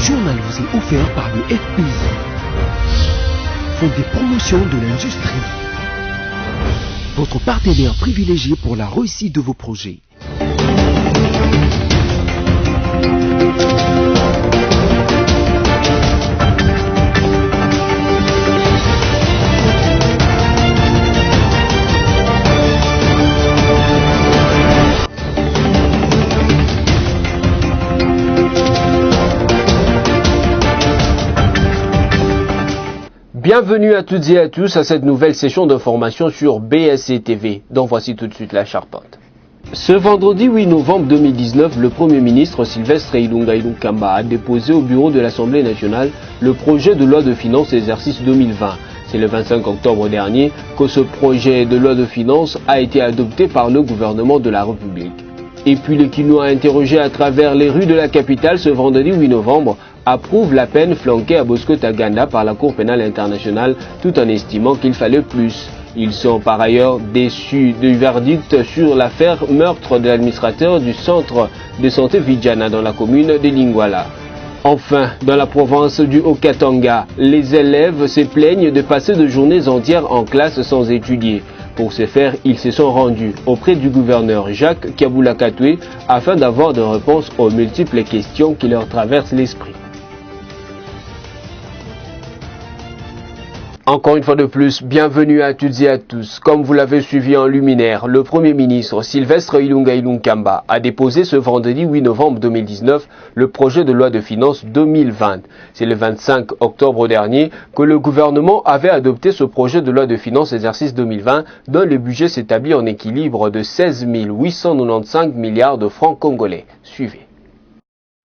journal vous est offert par le FPI, Fonds des promotions de l'industrie, votre partenaire privilégié pour la réussite de vos projets. Bienvenue à toutes et à tous à cette nouvelle session d'information sur BSC TV, dont voici tout de suite la charpente. Ce vendredi 8 novembre 2019, le Premier ministre Sylvestre Ilunga Ilunkamba a déposé au bureau de l'Assemblée nationale le projet de loi de finances exercice 2020. C'est le 25 octobre dernier que ce projet de loi de finances a été adopté par le gouvernement de la République. Et puis le qui nous a interrogé à travers les rues de la capitale ce vendredi 8 novembre approuve la peine flanquée à Bosco Taganda par la Cour pénale internationale tout en estimant qu'il fallait plus. Ils sont par ailleurs déçus du verdict sur l'affaire meurtre de l'administrateur du centre de santé Vijana dans la commune de Lingwala. Enfin, dans la province du Haut-Katanga, les élèves se plaignent de passer de journées entières en classe sans étudier. Pour ce faire, ils se sont rendus auprès du gouverneur Jacques Kabula-Katoué afin d'avoir des réponses aux multiples questions qui leur traversent l'esprit. Encore une fois de plus, bienvenue à toutes et à tous. Comme vous l'avez suivi en luminaire, le Premier ministre Sylvestre Ilunga Ilunkamba a déposé ce vendredi 8 novembre 2019 le projet de loi de finances 2020. C'est le 25 octobre dernier que le gouvernement avait adopté ce projet de loi de finances exercice 2020 dont le budget s'établit en équilibre de 16 895 milliards de francs congolais. Suivez.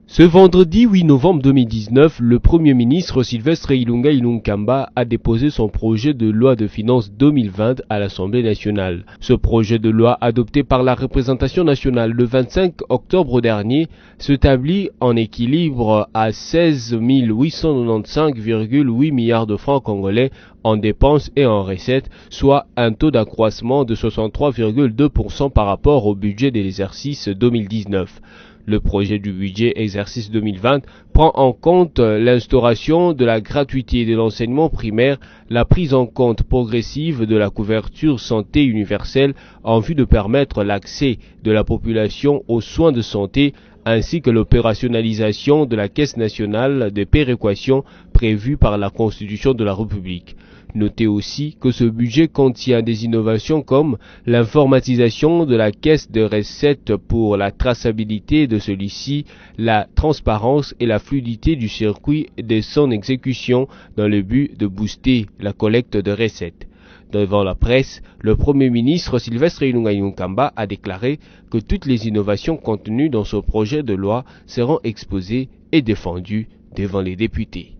Ce vendredi 8 novembre 2019, le Premier ministre Sylvestre Ilunga Ilunkamba a déposé son projet de loi de finances 2020 à l'Assemblée nationale. Ce projet de loi adopté par la représentation nationale le 25 octobre dernier s'établit en équilibre à 16 895,8 milliards de francs congolais en dépenses et en recettes, soit un taux d'accroissement de 63,2% par rapport au budget de l'exercice 2019. Le projet du budget exercice 2020 prend en compte l'instauration de la gratuité de l'enseignement primaire, la prise en compte progressive de la couverture santé universelle en vue de permettre l'accès de la population aux soins de santé ainsi que l'opérationnalisation de la Caisse nationale de péréquation prévue par la Constitution de la République. Notez aussi que ce budget contient des innovations comme l'informatisation de la caisse de recettes pour la traçabilité de celui-ci, la transparence et la fluidité du circuit de son exécution dans le but de booster la collecte de recettes. Devant la presse, le Premier ministre Sylvestre Ilunga Ilunkamba a déclaré que toutes les innovations contenues dans ce projet de loi seront exposées et défendues devant les députés.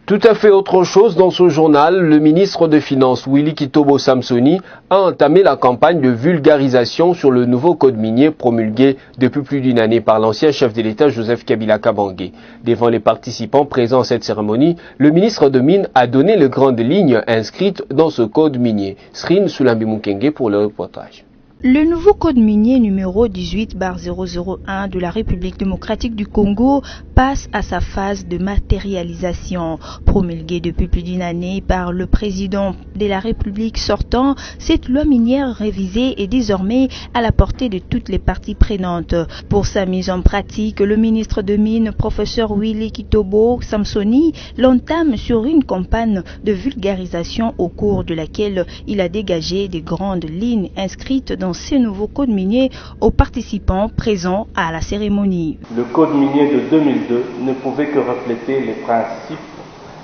Tout à fait autre chose dans ce journal, le ministre des Finances Willy Kitobo Samsoni a entamé la campagne de vulgarisation sur le nouveau code minier promulgué depuis plus d'une année par l'ancien chef de l'État Joseph Kabila Kabange. Devant les participants présents à cette cérémonie, le ministre de Mines a donné les grandes lignes inscrites dans ce code minier. Srine Soulambi Mukenge pour le reportage. Le nouveau code minier numéro 18/001 de la République démocratique du Congo passe à sa phase de matérialisation. Promulguée depuis plus d'une année par le président de la République sortant, cette loi minière révisée est désormais à la portée de toutes les parties prenantes. Pour sa mise en pratique, le ministre de Mines, professeur Willy Kitobo Samsoni, l'entame sur une campagne de vulgarisation au cours de laquelle il a dégagé des grandes lignes inscrites dans ces nouveaux codes miniers aux participants présents à la cérémonie. Le code minier de 2002 ne pouvait que refléter les principes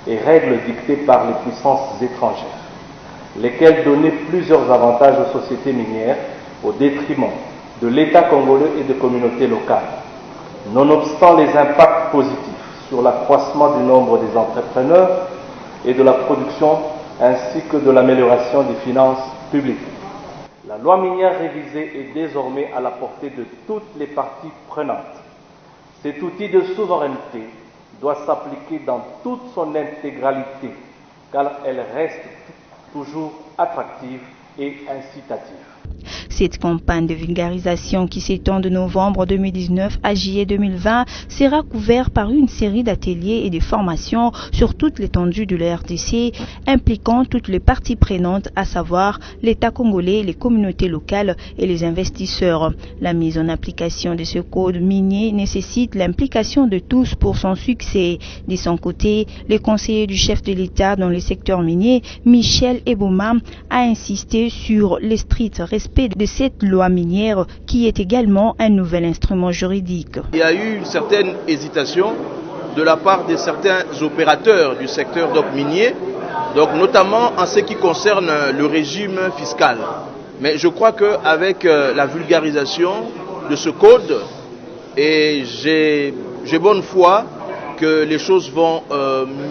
et règles dictées par les puissances étrangères, lesquelles donnaient plusieurs avantages aux sociétés minières au détriment de l'État congolais et des communautés locales. Nonobstant les impacts positifs sur l'accroissement du nombre des entrepreneurs et de la production ainsi que de l'amélioration des finances publiques. La loi minière révisée est désormais à la portée de toutes les parties prenantes. Cet outil de souveraineté doit s'appliquer dans toute son intégralité, car elle reste toujours attractive et incitative. Cette campagne de vulgarisation qui s'étend de novembre 2019 à juillet 2020 sera couverte par une série d'ateliers et de formations sur toute l'étendue de la RDC, impliquant toutes les parties prenantes, à savoir l'État congolais, les communautés locales et les investisseurs. La mise en application de ce code minier nécessite l'implication de tous pour son succès. De son côté, le conseiller du chef de l'État dans le secteur minier, Michel Eboma, a insisté sur le strict respect de cette loi minière qui est également un nouvel instrument juridique. Il y a eu une certaine hésitation de la part de certains opérateurs du secteur minier, donc notamment en ce qui concerne le régime fiscal. Mais je crois qu'avec la vulgarisation de ce code, et j'ai bonne foi que les choses vont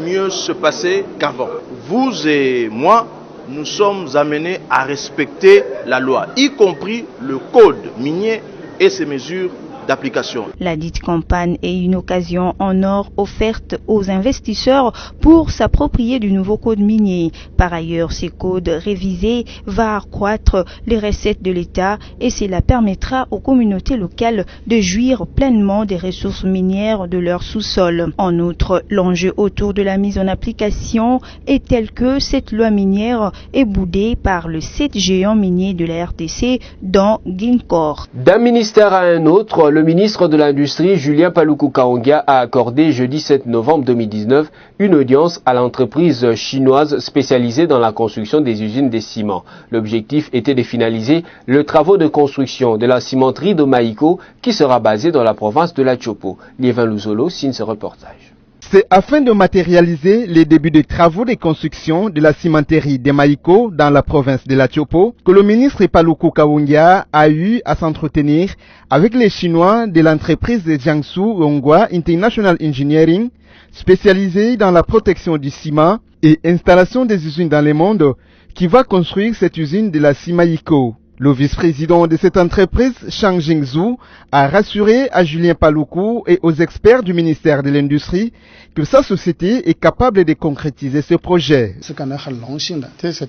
mieux se passer qu'avant. Vous et moi, nous sommes amenés à respecter la loi, y compris le code minier et ses mesures d'application. La dite campagne est une occasion en or offerte aux investisseurs pour s'approprier du nouveau code minier. Par ailleurs, ce code révisé va accroître les recettes de l'État et cela permettra aux communautés locales de jouir pleinement des ressources minières de leur sous-sol. En outre, l'enjeu autour de la mise en application est tel que cette loi minière est boudée par le 7 géants miniers de la RDC, dont Ginkor. D'un ministère à un autre, le ministre de l'Industrie, Julien Paluku Kahongya, a accordé jeudi 7 novembre 2019 une audience à l'entreprise chinoise spécialisée dans la construction des usines de ciment. L'objectif était de finaliser les travaux de construction de la cimenterie de Maïko qui sera basée dans la province de la Chopo. Liévin Luzolo signe ce reportage. C'est afin de matérialiser les débuts des travaux de construction de la cimenterie de Maïko dans la province de la Chopo que le ministre Paluku Kahongya a eu à s'entretenir avec les Chinois de l'entreprise de Jiangsu Rongwa International Engineering, spécialisée dans la protection du ciment et installation des usines dans le monde, qui va construire cette usine de la Maïko. Le vice-président de cette entreprise, Chang Jingzhu, a rassuré à Julien Paluku et aux experts du ministère de l'Industrie que sa société est capable de concrétiser ce projet. C'est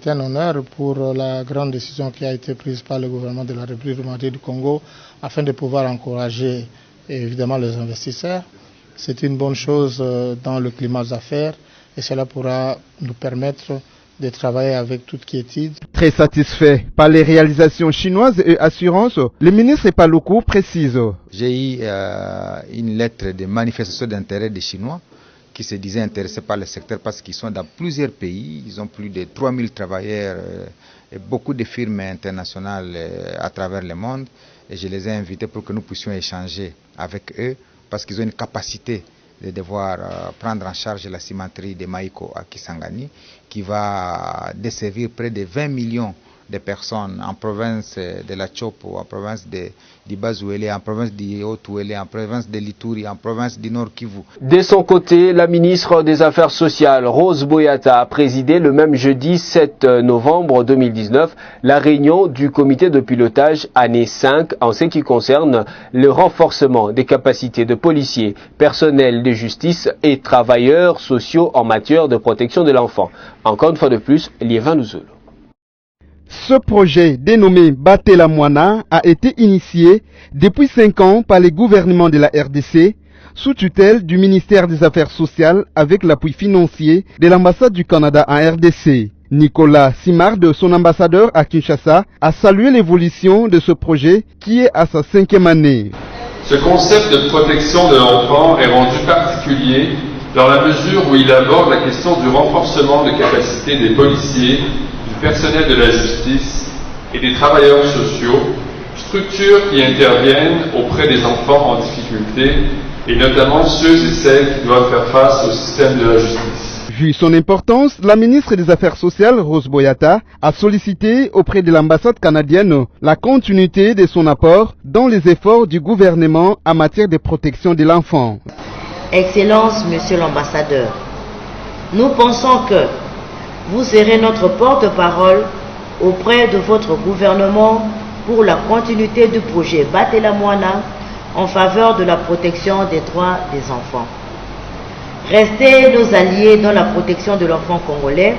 un honneur pour la grande décision qui a été prise par le gouvernement de la République démocratique du Congo afin de pouvoir encourager évidemment les investisseurs. C'est une bonne chose dans le climat d'affaires et cela pourra nous permettre de travailler avec toute quiétude. Très satisfait par les réalisations chinoises et assurances, le ministre Paluku précise. J'ai eu une lettre de manifestation d'intérêt des Chinois qui se disaient intéressés par le secteur parce qu'ils sont dans plusieurs pays. Ils ont plus de 3000 travailleurs et beaucoup de firmes internationales à travers le monde. Et je les ai invités pour que nous puissions échanger avec eux parce qu'ils ont une capacité de devoir prendre en charge la cimenterie de Maïko à Kisangani qui va desservir près de 20 millions de personnes en province de la Chopo, en province du Bas-Ouélé, en province du Haut-Ouélé, en province de l'Ituri, en province du Nord Kivu. De son côté, la ministre des Affaires sociales, Rose Boyata, a présidé le même jeudi 7 novembre 2019 la réunion du comité de pilotage année 5 en ce qui concerne le renforcement des capacités de policiers, personnels de justice et travailleurs sociaux en matière de protection de l'enfant. Encore une fois de plus, Liévin Luzolo. Ce projet dénommé Batela Mwana a été initié depuis 5 ans par les gouvernements de la RDC sous tutelle du ministère des Affaires sociales avec l'appui financier de l'ambassade du Canada en RDC. Nicolas Simard, son ambassadeur à Kinshasa, a salué l'évolution de ce projet qui est à sa 5e année. Ce concept de protection de l'enfant est rendu particulier dans la mesure où il aborde la question du renforcement de capacités des policiers, du personnel de la justice et des travailleurs sociaux, structures qui interviennent auprès des enfants en difficulté et notamment ceux et celles qui doivent faire face au système de la justice. Vu son importance, la ministre des Affaires sociales, Rose Boyata, a sollicité auprès de l'ambassade canadienne la continuité de son apport dans les efforts du gouvernement en matière de protection de l'enfant. Excellence, Monsieur l'ambassadeur, nous pensons que vous serez notre porte-parole auprès de votre gouvernement pour la continuité du projet Batela Mwana en faveur de la protection des droits des enfants. Restez nos alliés dans la protection de l'enfant congolais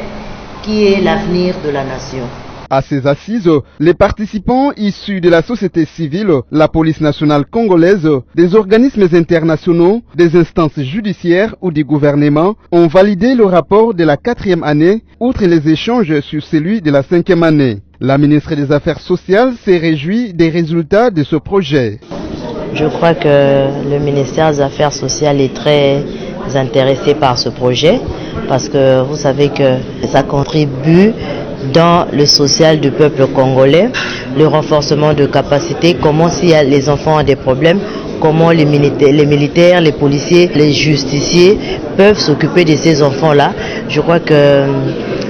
qui est l'avenir de la nation. À ces assises, les participants issus de la société civile, la police nationale congolaise, des organismes internationaux, des instances judiciaires ou du gouvernement ont validé le rapport de la 4e année, outre les échanges sur celui de la 5e année. La ministre des Affaires sociales s'est réjouie des résultats de ce projet. Je crois que le ministère des Affaires sociales est très intéressé par ce projet parce que vous savez que ça contribue dans le social du peuple congolais, le renforcement de capacités, comment si les enfants ont des problèmes, comment les militaires, les policiers, les justiciers peuvent s'occuper de ces enfants-là. Je crois que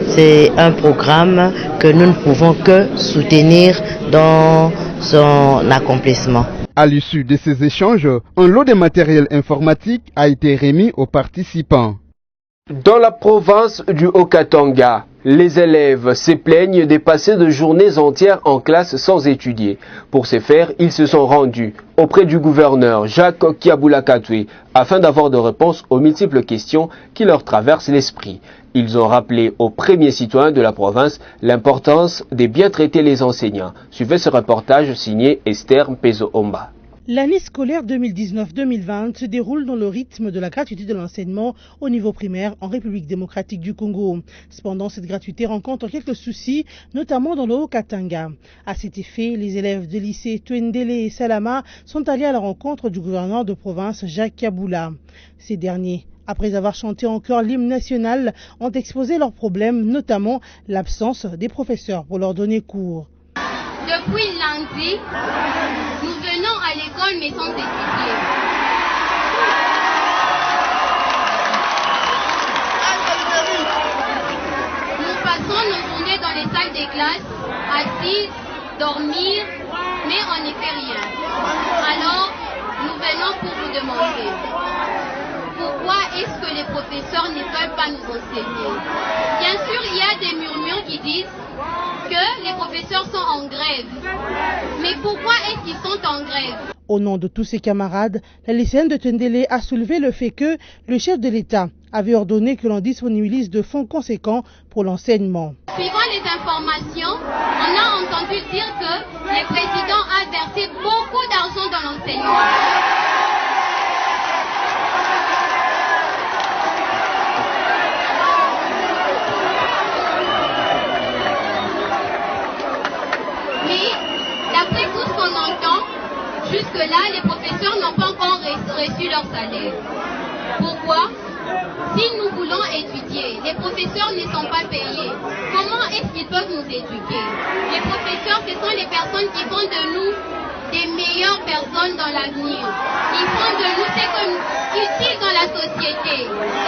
c'est un programme que nous ne pouvons que soutenir dans son accomplissement. À l'issue de ces échanges, un lot de matériel informatique a été remis aux participants. Dans la province du Haut-Katanga, les élèves se plaignent de passer de journées entières en classe sans étudier. Pour ce faire, ils se sont rendus auprès du gouverneur Jacques Kiabula-Katwe afin d'avoir des réponses aux multiples questions qui leur traversent l'esprit. Ils ont rappelé aux premiers citoyens de la province l'importance de bien traiter les enseignants. Suivez ce reportage signé Esther Mpezo-Omba. L'année scolaire 2019-2020 se déroule dans le rythme de la gratuité de l'enseignement au niveau primaire en République démocratique du Congo. Cependant, cette gratuité rencontre quelques soucis, notamment dans le Haut-Katanga. À cet effet, les élèves des lycées Twendele et Salama sont allés à la rencontre du gouverneur de province Jacques Kiabula. Ces derniers, après avoir chanté en chœur l'hymne national, ont exposé leurs problèmes, notamment l'absence des professeurs pour leur donner cours. Depuis lundi, nous venons à l'école mais sans étudier. Nous passons nos journées dans les salles des classes, assis, dormir, mais on n'y fait rien. Alors, nous venons pour vous demander, pourquoi est-ce que les professeurs ne veulent pas nous enseigner? Bien sûr, il y a des murmures qui disent que les professeurs sont en grève. Mais pourquoi est-ce qu'ils sont en grève? Au nom de tous ses camarades, la lycéenne de Twendele a soulevé le fait que le chef de l'État avait ordonné que l'on disponibilise de fonds conséquents pour l'enseignement. Suivant les informations, on a entendu dire que le président a versé beaucoup d'argent dans l'enseignement. D'après tout ce qu'on entend, jusque-là, les professeurs n'ont pas encore reçu leur salaire. Pourquoi? Si nous voulons étudier, les professeurs ne sont pas payés. Comment est-ce qu'ils peuvent nous éduquer? Les professeurs, ce sont les personnes qui font de nous des meilleures personnes dans l'avenir. Ils font de nous ce que nous utiles dans la société.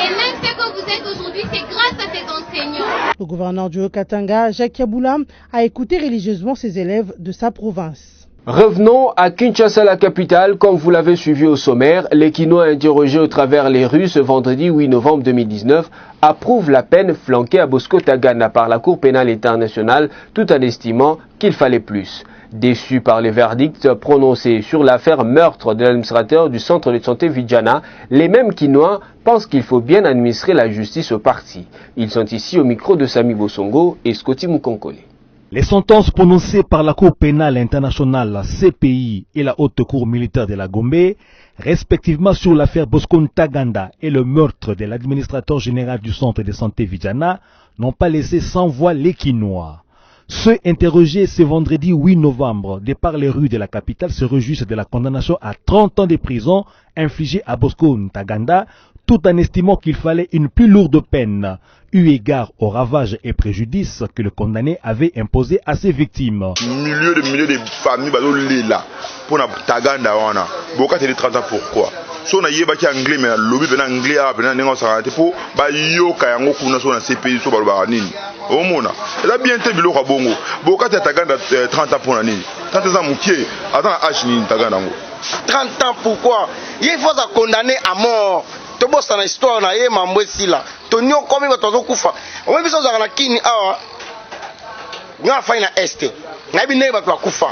Et même ce que vous êtes aujourd'hui, c'est grâce à ces enseignants. Le gouverneur du Haut-Katanga, Jacques Kiabula, a écouté religieusement ses élèves de sa province. Revenons à Kinshasa, la capitale. Comme vous l'avez suivi au sommaire, les Kinois interrogés au travers les rues ce vendredi 8 novembre 2019 approuvent la peine flanquée à Bosco Ntaganda par la Cour pénale internationale tout en estimant qu'il fallait plus. Déçus par les verdicts prononcés sur l'affaire meurtre de l'administrateur du centre de santé Vijana, les mêmes Kinois pensent qu'il faut bien administrer la justice au parti. Ils sont ici au micro de Sami Bosongo et Scotty Mukonkole. Les sentences prononcées par la Cour pénale internationale, la CPI et la Haute Cour militaire de la Gombe, respectivement sur l'affaire Bosco Ntaganda et le meurtre de l'administrateur général du centre de santé Vijana, n'ont pas laissé sans voix les Kinois. Ceux interrogés ce vendredi 8 novembre, de par les rues de la capitale, se réjouissent de la condamnation à 30 ans de prison infligée à Bosco Ntaganda, tout en estimant qu'il fallait une plus lourde peine, eu égard aux ravages et préjudices que le condamné avait imposés à ses victimes. Milliers de familles là pour Ntaganda wana. Boka télé 30 ans pourquoi? So na yeba ki anglais mais lobby bena anglais a bena nengo sarate po ba yoka yango kuna so na CPI so ba nini. Omona. Là bien te biloko bongo. Boka Ntaganda 30 ans pour na nini. 30 ans mukie. Attends âge ni Ntaganda ngo. 30 ans pourquoi? Il faut ça condamner à mort. Tobo sana histoire na ye mambo sila. Tonyo komi batozo kufa. Omo biso za na kini awa. Nga fa ina este. Na bi ne bato kufa.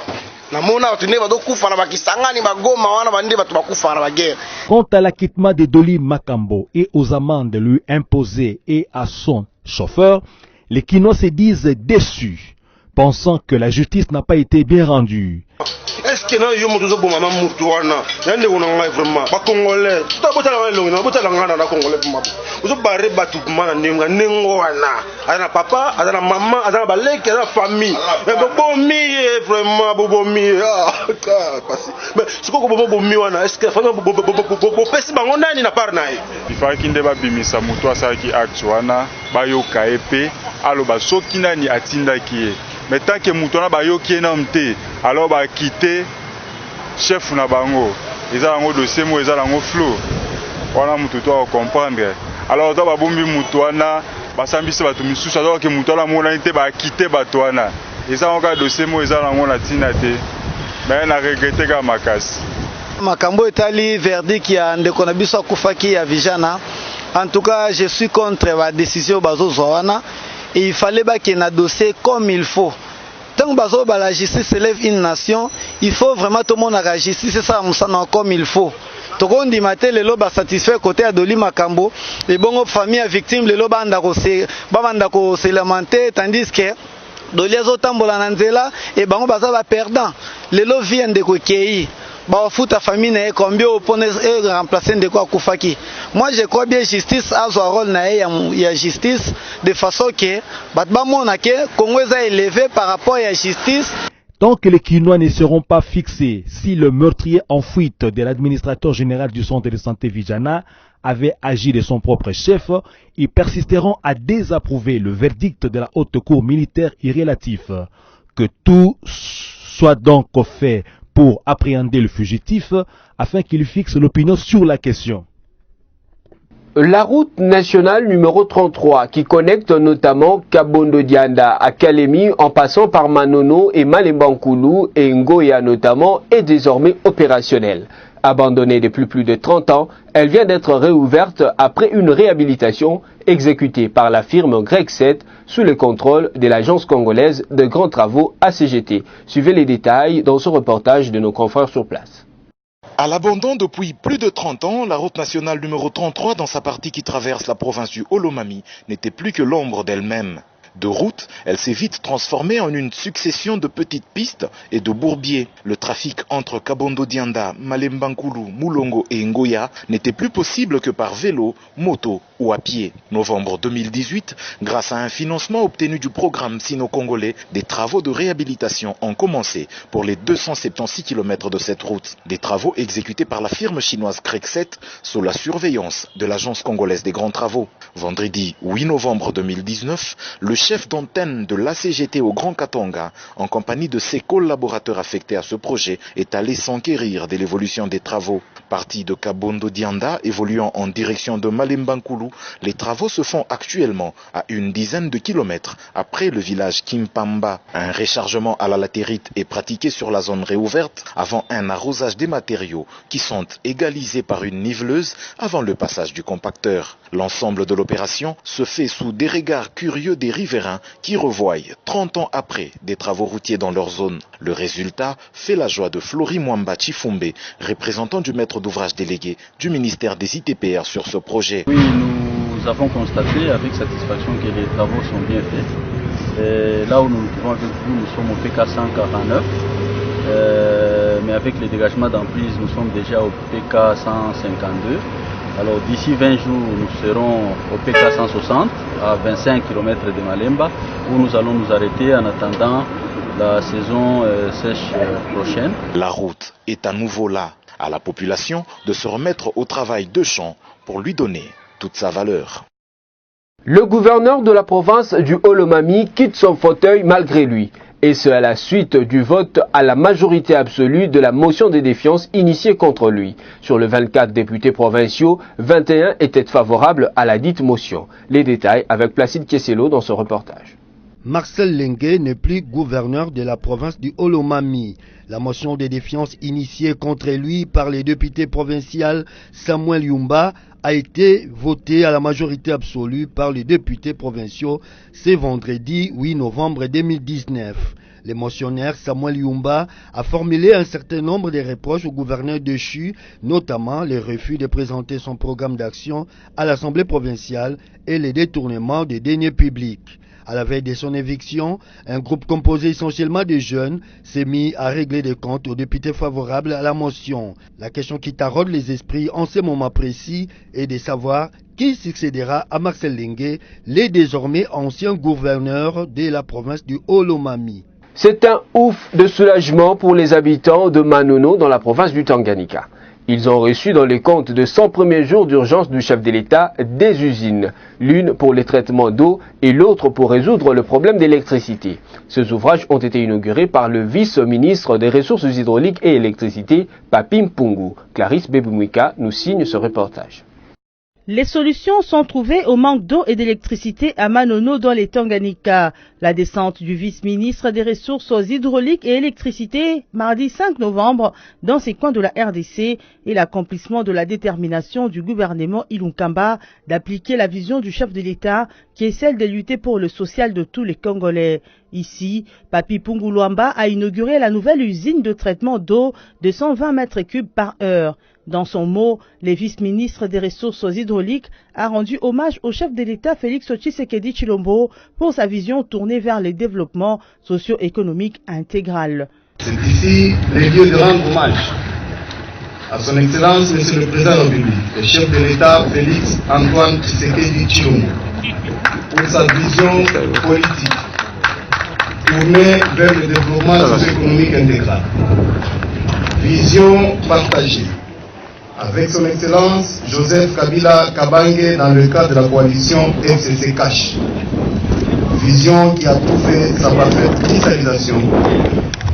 Na mona bato ne bato kufa na bakisangani bagoma wana bande bato bakufa na baguerre. Quant à l'acquittement de Dolly Makambo et aux amendes lui imposées et à son chauffeur, les Kinois se disent déçus. pensant que la justice n'a pas été bien rendue. Est-ce que nous avons besoin de Moutouana? Nous avons vraiment pas Congolais. Tout à l'heure, nous avons besoin Congolais. Nous avons barré Batouman, Ningwana, papa, maman, balek, famille. Mais Bobomi, vraiment, Bobomi. Mais ce que Bobomi, est-ce que Bobomi n'a pas naï? Il fallait qu'il débat Bimisa Moutoua, ça qui actuana, Bayoka épée, alors Basokina ni Atinda qui est. Mais tant que Moutouana Bayoki est namté, alors bah quitter chef na bango. Ils ont un dossier, ils ont un flou. Voilà Moutoutoua à comprendre. Alors toi Babombi Moutouana, Basambisi Batumisusa, alors que Moutouana Mounanité bah quitter Batouana. Ils ont un dossier, ils ont un tinate. Mais on a regretté qu'à Makas. Makambo etali verdict ya ndeko na biso akufaki ya vijana. En tout cas, je suis contre la décision bazo zoana. Et il fallait qu'il y ait un dossier comme il faut. Tant que la justice élève une nation, il faut vraiment tout le monde à la justice, c'est ça, comme il faut. Tout le monde dit que les lois satisfaits côté Adoli Makambo, les bonnes familles victimes, les lois se lamenter, tandis que les autres tambolananzela et bango bazaba perdant. Les lois viennent de Kokéi. Bafuta famille combien opposer remplacer de quoi Koufaki. Moi je crois bien justice a son rôle na ya justice de façon que batbamona que Congo est élevé par rapport à la justice. Tant que les Kinois ne seront pas fixés, si le meurtrier en fuite de l'administrateur général du centre de santé Vijana avait agi de son propre chef, ils persisteront à désapprouver le verdict de la haute cour militaire irrélatif. Que tout soit donc fait pour appréhender le fugitif afin qu'il fixe l'opinion sur la question. La route nationale numéro 33 qui connecte notamment Kabondo Dianda à Kalemi en passant par Manono et Malembankoulou et Ngoya notamment est désormais opérationnelle. Abandonnée depuis plus de 30 ans, elle vient d'être réouverte après une réhabilitation exécutée par la firme Grec 7 sous le contrôle de l'agence congolaise de grands travaux ACGT. Suivez les détails dans ce reportage de nos confrères sur place. À l'abandon depuis plus de 30 ans, la route nationale numéro 33 dans sa partie qui traverse la province du Olomami n'était plus que l'ombre d'elle-même. De route, elle s'est vite transformée en une succession de petites pistes et de bourbiers. Le trafic entre Kabondo Dianda, Malembankoulou, Moulongo et Ngoya n'était plus possible que par vélo, moto ou à pied. Novembre 2018, grâce à un financement obtenu du programme sino-congolais, des travaux de réhabilitation ont commencé pour les 276 km de cette route. Des travaux exécutés par la firme chinoise Grec 7 sous la surveillance de l'agence congolaise des grands travaux. Vendredi 8 novembre 2019, le chef d'antenne de l'ACGT au Grand Katanga, en compagnie de ses collaborateurs affectés à ce projet, est allé s'enquérir de l'évolution des travaux. Parti de Kabondo Dianda, évoluant en direction de Malembankoulou, les travaux se font actuellement à une dizaine de kilomètres après le village Kimpamba. Un rechargement à la latérite est pratiqué sur la zone réouverte avant un arrosage des matériaux qui sont égalisés par une niveleuse avant le passage du compacteur. L'ensemble de l'opération se fait sous des regards curieux des riverains qui revoient 30 ans après des travaux routiers dans leur zone. Le résultat fait la joie de Flori Mwamba Chifumbe, représentant du maître d'ouvrage délégué du ministère des ITPR sur ce projet. Oui, nous avons constaté avec satisfaction que les travaux sont bien faits. Et là où nous nous trouvons avec vous, nous sommes au PK 149, mais avec les dégagements d'emprise, nous sommes déjà au PK 152. Alors d'ici 20 jours, nous serons au PK 160, à 25 km de Malemba, où nous allons nous arrêter en attendant la saison sèche prochaine. La route est à nouveau là, à la population de se remettre au travail de champ pour lui donner toute sa valeur. Le gouverneur de la province du Olomami quitte son fauteuil malgré lui. Et ce à la suite du vote à la majorité absolue de la motion de défiance initiée contre lui. Sur les 24 députés provinciaux, 21 étaient favorables à la dite motion. Les détails avec Placide Kesselo dans ce reportage. Marcel Lengue n'est plus gouverneur de la province du Olomami. La motion de défiance initiée contre lui par les députés provinciaux Samuel Yumba a été votée à la majorité absolue par les députés provinciaux ce vendredi 8 novembre 2019. Le motionnaire Samuel Yumba a formulé un certain nombre de reproches au gouverneur déchu, notamment le refus de présenter son programme d'action à l'Assemblée provinciale et les détournements des deniers publics. À la veille de son éviction, un groupe composé essentiellement de jeunes s'est mis à régler des comptes aux députés favorables à la motion. La question qui taraude les esprits en ce moment précis est de savoir qui succédera à Marcel Lengue, le désormais ancien gouverneur de la province du Haut-Lomami. C'est un ouf de soulagement pour les habitants de Manono dans la province du Tanganyika. Ils ont reçu dans les comptes de 100 premiers jours d'urgence du chef de l'État des usines, l'une pour les traitements d'eau et l'autre pour résoudre le problème d'électricité. Ces ouvrages ont été inaugurés par le vice-ministre des Ressources hydrauliques et électricité, Papi Mpungu. Clarisse Bebumwika nous signe ce reportage. Les solutions sont trouvées au manque d'eau et d'électricité à Manono dans les Tanganyika. La descente du vice-ministre des Ressources hydrauliques et électricité mardi 5 novembre dans ces coins de la RDC et l'accomplissement de la détermination du gouvernement Ilunkamba d'appliquer la vision du chef de l'État qui est celle de lutter pour le social de tous les Congolais. Ici, Papi Mpungu Luamba a inauguré la nouvelle usine de traitement d'eau de 120 mètres cubes par heure. Dans son mot, le vice-ministre des Ressources hydrauliques a rendu hommage au chef de l'État Félix Tshisekedi Tshilombo pour sa vision tournée vers le développement socio-économique intégral. C'est ici le lieu de rendre hommage à son Excellence Monsieur le Président de la République, le chef de l'État Félix Antoine Tshisekedi Tshilombo, pour sa vision politique tournée vers le développement socio-économique intégral. Vision partagée avec son Excellence Joseph Kabila Kabange dans le cadre de la coalition FCC Cash. Vision qui a trouvé sa parfaite cristallisation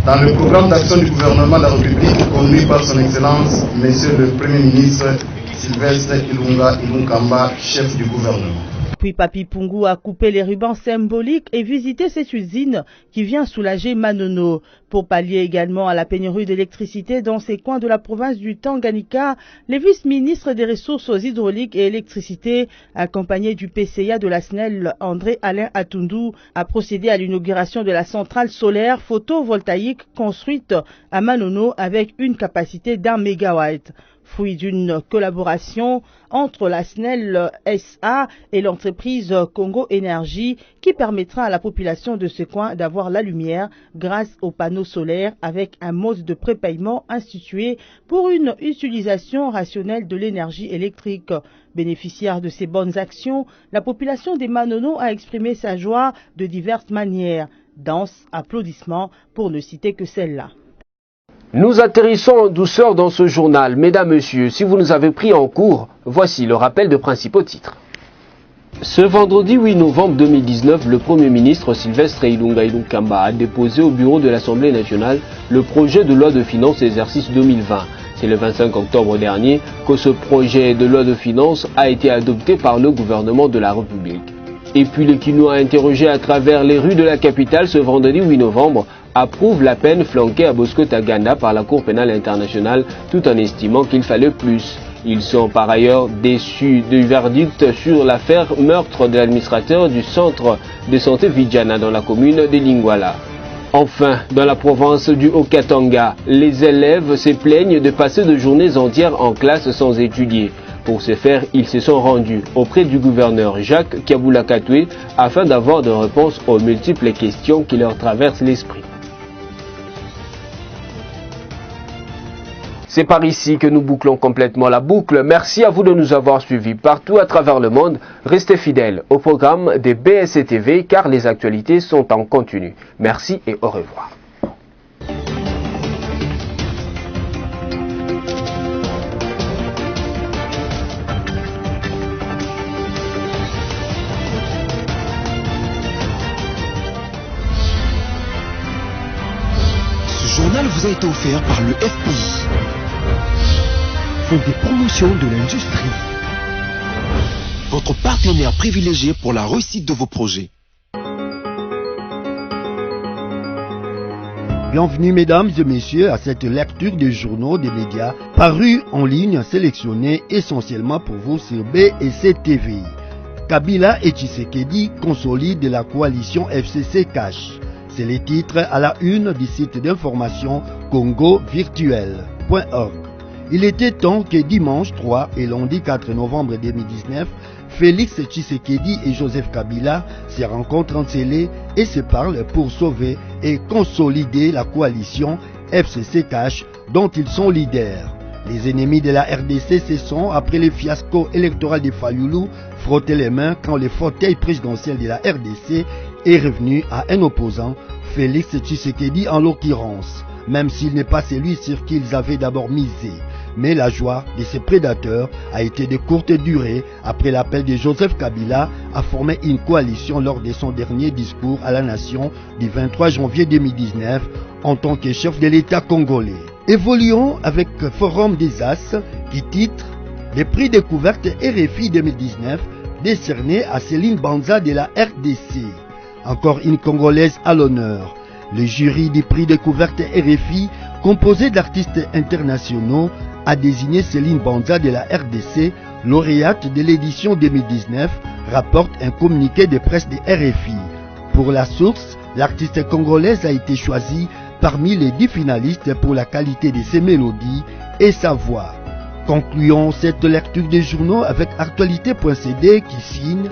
dans le programme d'action du gouvernement de la République conduit par son Excellence Monsieur le Premier ministre Sylvestre Ilunga Ilunkamba, chef du gouvernement. Puis Papi Mpungu a coupé les rubans symboliques et visité cette usine qui vient soulager Manono. Pour pallier également à la pénurie d'électricité dans ces coins de la province du Tanganyika, le vice-ministre des Ressources hydrauliques et électricité, accompagné du PCA de la SNEL André Alain Atundu, a procédé à l'inauguration de la centrale solaire photovoltaïque construite à Manono avec une capacité d'1 mégawatt. Fruit d'une collaboration entre la SNEL SA et l'entreprise Congo Énergie qui permettra à la population de ce coin d'avoir la lumière grâce aux panneaux solaires avec un mode de prépaiement institué pour une utilisation rationnelle de l'énergie électrique. Bénéficiaire de ces bonnes actions, la population des Manono a exprimé sa joie de diverses manières. Danse, applaudissements, pour ne citer que celle-là. Nous atterrissons en douceur dans ce journal. Mesdames, Messieurs, si vous nous avez pris en cours, voici le rappel de principaux titres. Ce vendredi 8 novembre 2019, le Premier ministre Sylvestre Ilunga Ilunkamba a déposé au bureau de l'Assemblée nationale le projet de loi de finances exercice 2020. C'est le 25 octobre dernier que ce projet de loi de finances a été adopté par le gouvernement de la République. Et puis le Kino a interrogé à travers les rues de la capitale ce vendredi 8 novembre approuve la peine flanquée à Bosco Ntaganda par la Cour pénale internationale tout en estimant qu'il fallait plus. Ils sont par ailleurs déçus du verdict sur l'affaire meurtre de l'administrateur du centre de santé Vijana dans la commune de Lingwala. Enfin, dans la province du Haut-Katanga, les élèves se plaignent de passer de journées entières en classe sans étudier. Pour ce faire, ils se sont rendus auprès du gouverneur Jacques Kabula-Katoué afin d'avoir des réponses aux multiples questions qui leur traversent l'esprit. C'est par ici que nous bouclons complètement la boucle. Merci à vous de nous avoir suivis partout à travers le monde. Restez fidèles au programme des BSC TV car les actualités sont en continu. Merci et au revoir. Ce journal vous a été offert par le FPI. Des promotions de l'industrie. Votre partenaire privilégié pour la réussite de vos projets. Bienvenue mesdames et messieurs à cette lecture des journaux des médias parus en ligne sélectionnés essentiellement pour vous sur BSC TV. Kabila et Tshisekedi consolident la coalition FCC Cash. C'est les titres à la une du site d'information congovirtuel.org. Il était temps que dimanche 3 et lundi 4 novembre 2019, Félix Tshisekedi et Joseph Kabila se rencontrent en scellé et se parlent pour sauver et consolider la coalition FCC-Cash dont ils sont leaders. Les ennemis de la RDC se sont, après le fiasco électoral de Fayulu, frotté les mains quand le fauteuil présidentiel de la RDC est revenu à un opposant, Félix Tshisekedi en l'occurrence, même s'il n'est pas celui sur qui ils avaient d'abord misé. Mais la joie de ces prédateurs a été de courte durée après l'appel de Joseph Kabila à former une coalition lors de son dernier discours à la nation du 23 janvier 2019 en tant que chef de l'État congolais. Évoluons avec Forum des As qui titre « Les prix découvertes RFI 2019 décernés à Céline Banza de la RDC ». Encore une Congolaise à l'honneur. Le jury du prix découverte RFI, composé d'artistes internationaux, a désigné Céline Banza de la RDC, lauréate de l'édition 2019, rapporte un communiqué de presse de RFI. Pour la source, l'artiste congolaise a été choisie parmi les 10 finalistes pour la qualité de ses mélodies et sa voix. Concluons cette lecture des journaux avec Actualité.cd qui signe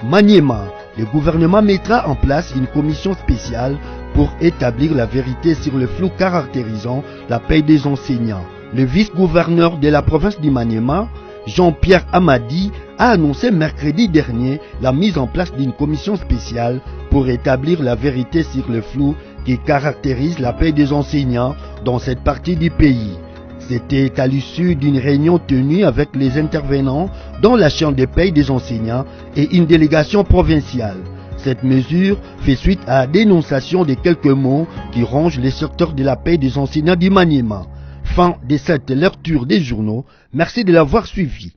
Maniema. Le gouvernement mettra en place une commission spéciale pour établir la vérité sur le flou caractérisant la paie des enseignants. Le vice-gouverneur de la province du Maniema, Jean-Pierre Amadi, a annoncé mercredi dernier la mise en place d'une commission spéciale pour établir la vérité sur le flou qui caractérise la paie des enseignants dans cette partie du pays. C'était à l'issue d'une réunion tenue avec les intervenants dans la chambre de paie des enseignants et une délégation provinciale. Cette mesure fait suite à la dénonciation de quelques mots qui rongent les secteurs de la paie des enseignants du Maniema. Fin de cette lecture des journaux. Merci de l'avoir suivi.